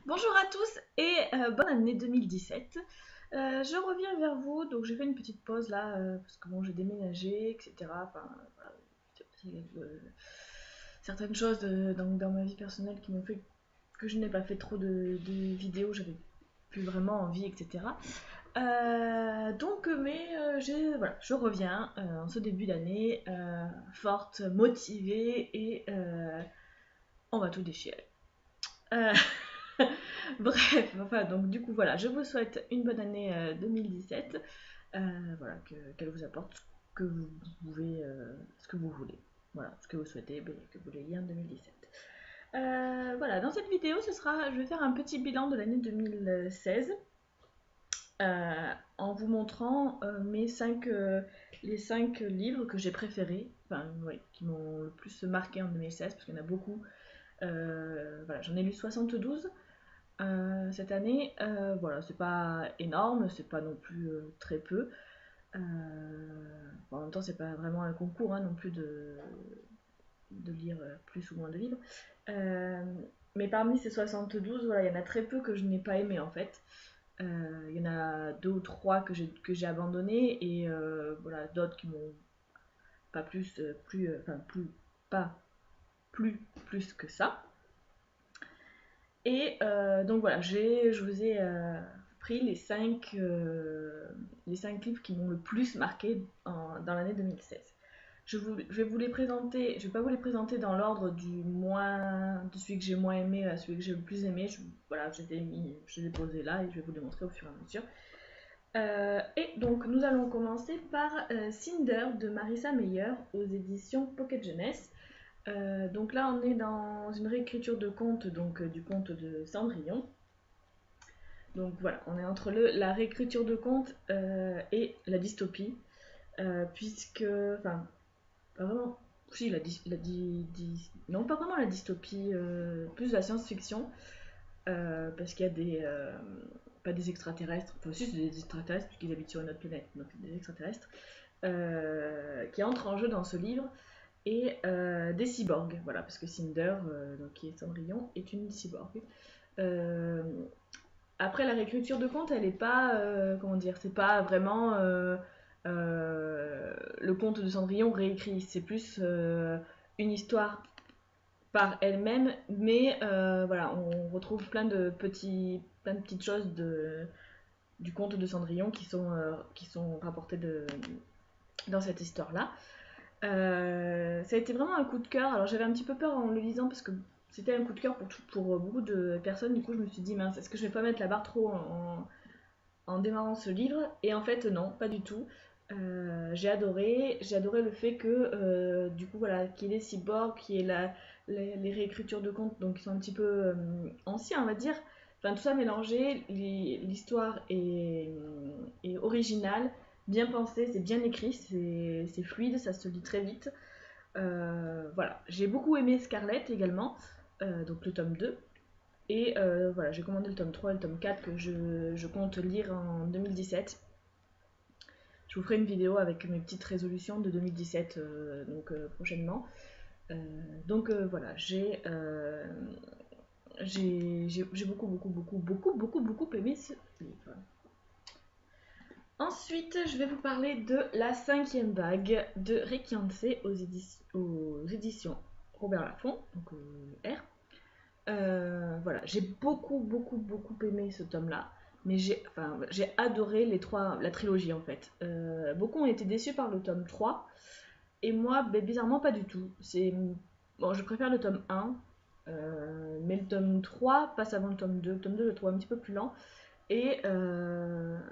Bonjour à tous et bonne année 2017. Je reviens vers vous, donc j'ai fait une petite pause là, parce que bon j'ai déménagé, etc. Enfin, voilà, certaines choses dans ma vie personnelle qui m'ont fait que je n'ai pas fait trop de vidéos, j'avais plus vraiment envie, etc. Voilà, je reviens en ce début d'année, forte, motivée et on va tout déchirer. Euh, Bref, enfin, donc du coup, voilà, je vous souhaite une bonne année 2017. Voilà, qu'elle vous apporte ce que vous pouvez, ce que vous voulez. Voilà, ce que vous souhaitez, ben, que vous l'ayez en 2017. Voilà, dans cette vidéo, je vais faire un petit bilan de l'année 2016 en vous montrant les 5 livres que j'ai préférés, enfin, ouais, qui m'ont le plus marqué en 2016, parce qu'il y en a beaucoup. Voilà, j'en ai lu 72 cette année. Voilà, c'est pas énorme, c'est pas non plus très peu. En même temps, c'est pas vraiment un concours hein, non plus de lire plus ou moins de livres. Euh, mais parmi ces 72, voilà, il y en a très peu que je n'ai pas aimé en fait. Il y en a deux ou trois que j'ai abandonné et voilà, d'autres qui m'ont pas pas plus que ça. Et donc voilà, je vous ai pris les 5 livres qui m'ont le plus marqué dans l'année 2016. Je vais vous les présenter, je vais pas vous les présenter dans l'ordre de celui que j'ai moins aimé à celui que j'ai le plus aimé. Voilà, je les ai posés là et je vais vous les montrer au fur et à mesure. Et donc nous allons commencer par Cinder de Marissa Meyer aux éditions Pocket Jeunesse. Donc là, on est dans une réécriture de conte, donc du conte de Cendrillon. Donc voilà, on est entre la réécriture de conte et la dystopie, puisque, enfin, pas vraiment, si non pas vraiment la dystopie, plus la science-fiction, parce qu'il y a pas des extraterrestres, enfin si c'est des extraterrestres puisqu'ils habitent sur une autre planète, donc des extraterrestres, qui entrent en jeu dans ce livre et des cyborgs, voilà, parce que Cinder, donc, qui est Cendrillon, est une cyborg. Euh, Après, la réécriture de conte, elle est pas, comment dire, c'est pas vraiment le conte de Cendrillon réécrit, c'est plus une histoire par elle-même, mais voilà, on retrouve plein de petites choses du conte de Cendrillon qui sont rapportées dans cette histoire-là. Ça a été vraiment un coup de cœur. Alors j'avais un petit peu peur en le lisant parce que c'était un coup de cœur pour beaucoup de personnes. Du coup, je me suis dit, mince, est-ce que je vais pas mettre la barre trop en démarrant ce livre? Et en fait, non, pas du tout. J'ai adoré le fait que, du coup, voilà, qu'il y ait des cyborgs, qu'il y ait les réécritures de contes, donc qui sont un petit peu anciens, on va dire. Enfin, tout ça mélangé, l'histoire est originale, bien pensée, c'est bien écrit, c'est fluide, ça se lit très vite. Voilà, j'ai beaucoup aimé Scarlett également, donc le tome 2. Et voilà, j'ai commandé le tome 3 et le tome 4 que je compte lire en 2017. Je vous ferai une vidéo avec mes petites résolutions de 2017 prochainement. Voilà, j'ai beaucoup aimé ce livre. Ensuite, je vais vous parler de La cinquième vague de Rick Yancey aux éditions Robert Laffont, donc R. Voilà, j'ai beaucoup aimé ce tome-là, mais j'ai adoré la trilogie en fait. Beaucoup ont été déçus par le tome 3, et moi, ben, bizarrement, pas du tout. Bon, je préfère le tome 1, mais le tome 3 passe avant le tome 2. Le tome 2, je le trouve un petit peu plus lent. Et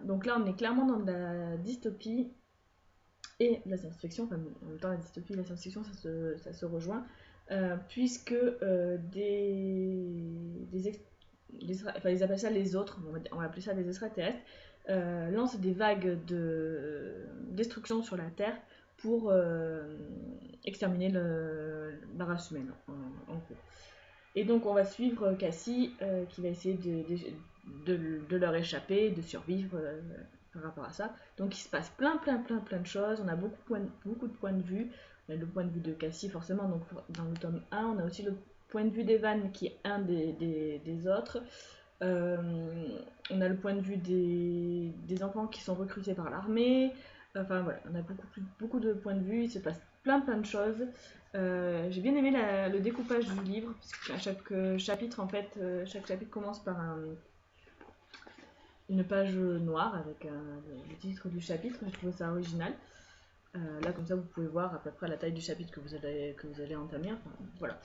donc là, on est clairement dans de la dystopie et de la science-fiction. Enfin, en même temps, la dystopie et la science-fiction, ça se rejoint. Puisque enfin, ils appellent ça les autres, on va appeler ça des extraterrestres, lancent des vagues de destruction sur la Terre pour exterminer la race humaine, en gros. Et donc on va suivre Cassie qui va essayer de leur échapper, de survivre par rapport à ça. Donc il se passe plein de choses, on a beaucoup de points de vue. On a le point de vue de Cassie forcément, donc dans le tome 1, on a aussi le point de vue d'Evan qui est un des autres. On a le point de vue des enfants qui sont recrutés par l'armée. Enfin voilà, on a beaucoup de points de vue, il se passe plein de choses. J'ai bien aimé le découpage du livre, puisque à chaque chapitre, en fait, chaque chapitre commence par une page noire avec le titre du chapitre. J'ai trouvé ça original. Là, comme ça, vous pouvez voir à peu près la taille du chapitre que vous allez entamer. Enfin, voilà.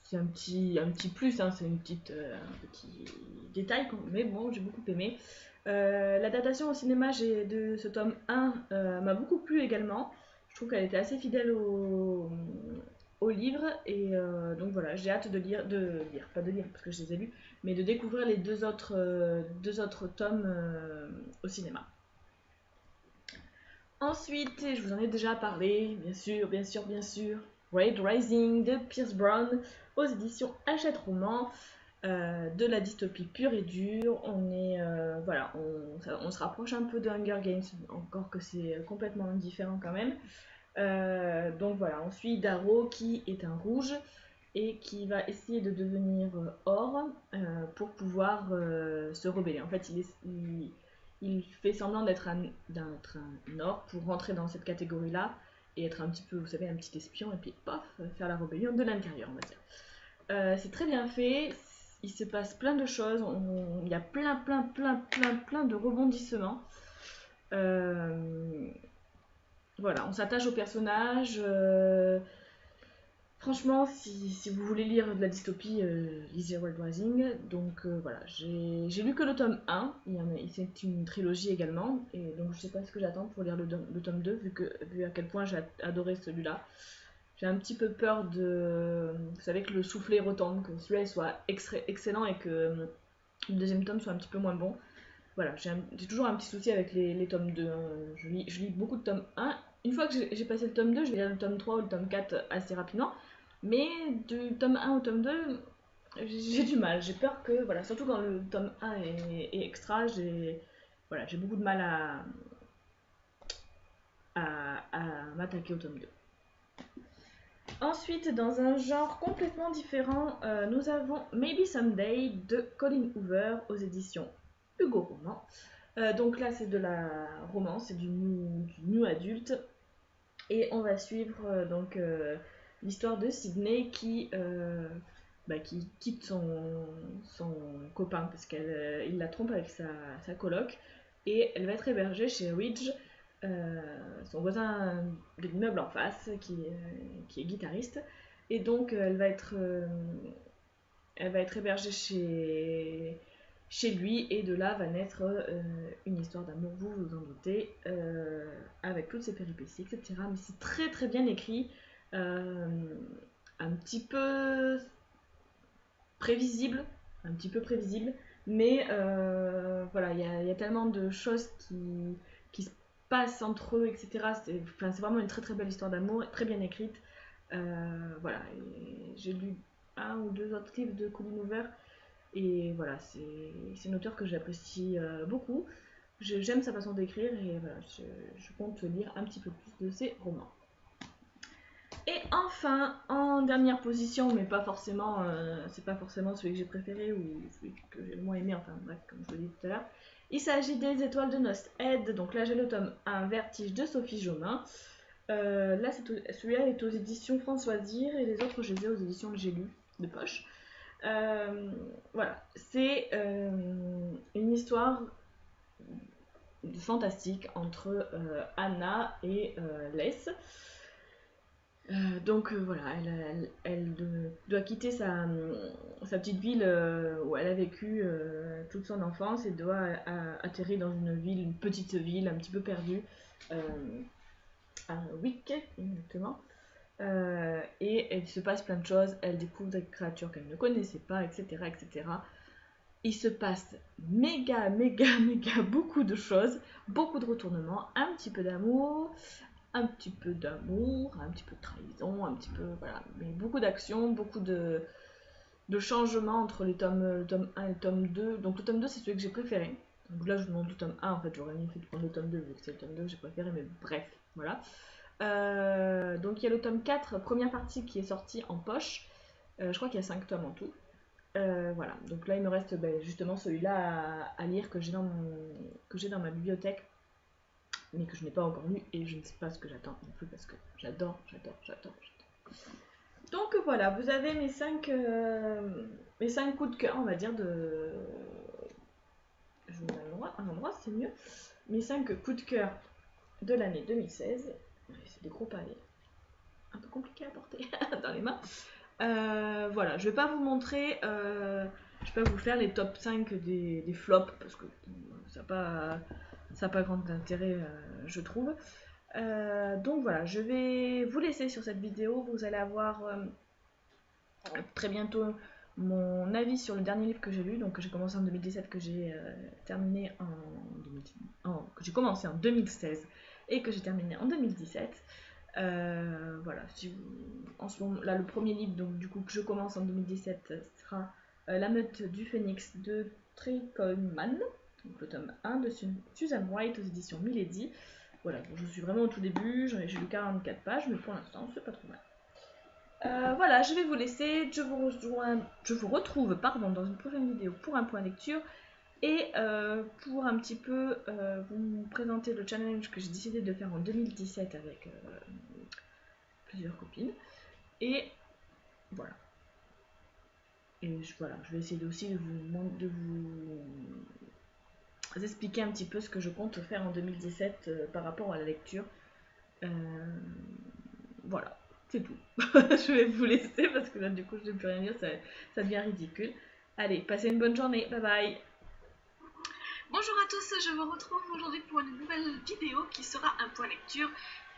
C'est un petit plus, hein, c'est un petit détail, mais bon, j'ai beaucoup aimé. L'adaptation au cinéma de ce tome 1 m'a beaucoup plu également. Je trouve qu'elle était assez fidèle au livre, et donc voilà, j'ai hâte pas de lire parce que je les ai lus, mais de découvrir les deux autres tomes au cinéma. Ensuite, je vous en ai déjà parlé, bien sûr, Red Rising de Pierce Brown aux éditions Hachette Roman, de la dystopie pure et dure. On se rapproche un peu de Hunger Games, encore que c'est complètement différent quand même. Donc voilà, on suit Darrow qui est un rouge et qui va essayer de devenir or pour pouvoir se rebeller. En fait, il fait semblant d'être un or pour rentrer dans cette catégorie-là et être un petit peu, vous savez, un petit espion, et puis paf, faire la rébellion de l'intérieur, on va dire. C'est très bien fait, il se passe plein de choses, il y a plein de rebondissements. Voilà, on s'attache au personnage. Franchement, si vous voulez lire de la dystopie, lisez Red Rising. Donc voilà, j'ai lu que le tome 1, c'est une trilogie également, et donc je sais pas ce que j'attends pour lire le tome 2, vu à quel point j'ai adoré celui-là. J'ai un petit peu peur vous savez, que le soufflet retombe, que celui-là soit excellent et que le deuxième tome soit un petit peu moins bon. Voilà, j'ai toujours un petit souci avec les tomes 2, hein. Je lis beaucoup de tomes 1. Une fois que j'ai passé le tome 2, je vais lire le tome 3 ou le tome 4 assez rapidement. Mais du tome 1 au tome 2, j'ai du mal. J'ai peur que, voilà, surtout quand le tome 1 est extra, j'ai beaucoup de mal à m'attaquer au tome 2. Ensuite, dans un genre complètement différent, nous avons Maybe Someday de Colin Hoover aux éditions Hugo Roman. Donc là, c'est de la romance, c'est du new adulte. Et on va suivre l'histoire de Sydney qui quitte son copain parce qu'il la trompe avec sa coloc. Et elle va être hébergée chez Ridge, son voisin de l'immeuble en face, qui est guitariste. Et donc elle va être hébergée chez lui, et de là va naître une histoire d'amour, vous vous en doutez, avec toutes ses péripéties, etc. Mais c'est très bien écrit, un petit peu prévisible, mais voilà, il y a tellement de choses qui se passent entre eux, etc. C'est vraiment une très belle histoire d'amour, très bien écrite. Voilà, et j'ai lu un ou deux autres livres de Colin Hoover, et voilà, c'est une auteure que j'apprécie beaucoup. J'aime sa façon d'écrire, et voilà, je compte lire un petit peu plus de ses romans. Et enfin, en dernière position, mais pas forcément, c'est pas forcément celui que j'ai préféré ou celui que j'ai le moins aimé, enfin bref, comme je vous l'ai dit tout à l'heure, il s'agit des Étoiles de Nost Ed. Donc là, j'ai le tome 1, Vertige de Sophie Jomain. Là, celui-là est aux éditions Françoisir, et les autres, je les ai aux éditions de J'ai lu, de poche. Voilà, c'est une histoire fantastique entre Anna et Les. Donc voilà, elle doit quitter sa petite ville où elle a vécu toute son enfance, et doit atterrir dans une petite ville un petit peu perdue, à Wick exactement. Et il se passe plein de choses, elle découvre des créatures qu'elle ne connaissait pas, etc. Il se passe méga beaucoup de choses, beaucoup de retournements, un petit peu d'amour, un petit peu de trahison, un petit peu, voilà, mais beaucoup d'action, beaucoup de changements entre le tome 1 et le tome 2. Donc le tome 2, c'est celui que j'ai préféré. Donc là, je vous montre le tome 1, en fait, j'aurais mieux fait de prendre le tome 2, vu que c'est le tome 2 que j'ai préféré, mais bref, voilà. Donc il y a le tome 4, première partie, qui est sortie en poche. Je crois qu'il y a 5 tomes en tout. Voilà, donc là il me reste justement celui-là à lire que j'ai dans ma bibliothèque, mais que je n'ai pas encore lu et je ne sais pas ce que j'attends non plus parce que j'adore. Donc voilà, vous avez mes cinq coups de cœur, on va dire, de. Je vous mets un endroit, c'est mieux. Mes 5 coups de cœur de l'année 2016. C'est des gros pavés, un peu compliqué à porter dans les mains. Voilà, je vais pas vous montrer, je vais pas vous faire les top 5 des flops parce que ça n'a pas grand intérêt, je trouve. Donc voilà, je vais vous laisser sur cette vidéo. Vous allez avoir très bientôt mon avis sur le dernier livre que j'ai lu, donc que j'ai commencé en 2017, que j'ai terminé que j'ai commencé en 2016 et que j'ai terminé en 2017. Voilà, si vous, en ce moment, là le premier livre donc du coup que je commence en 2017 sera La meute du phénix de Trey Coleman, donc le tome 1 de Susan White aux éditions Milady. Voilà, donc je suis vraiment au tout début, j'ai lu 44 pages, mais pour l'instant c'est pas trop mal. Voilà, je vais vous laisser, je vous retrouve dans une prochaine vidéo pour un point lecture et pour un petit peu vous présenter le challenge que j'ai décidé de faire en 2017 avec plusieurs copines. Et voilà. Et voilà, je vais essayer aussi de vous expliquer un petit peu ce que je compte faire en 2017 par rapport à la lecture. Euh, voilà, c'est tout. Je vais vous laisser parce que là du coup je ne peux plus rien dire, ça devient ridicule. Allez, passez une bonne journée, bye bye. Bonjour à tous, je vous retrouve aujourd'hui pour une nouvelle vidéo qui sera un point lecture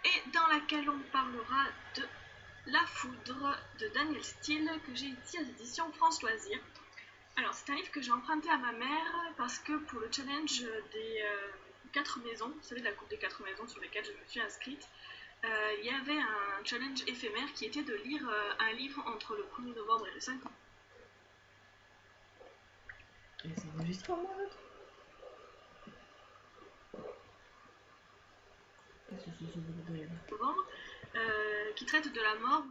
et dans laquelle on parlera de La Foudre de Daniel Steele que j'ai ici aux éditions France Loisirs. Alors c'est un livre que j'ai emprunté à ma mère parce que pour le challenge des 4 maisons, vous savez de la coupe des 4 maisons sur lesquelles je me suis inscrite, il y avait un challenge éphémère qui était de lire un livre entre le 1er novembre et le 5 novembre. Et c'est enregistré au moins l'autre. Qui traite de la mort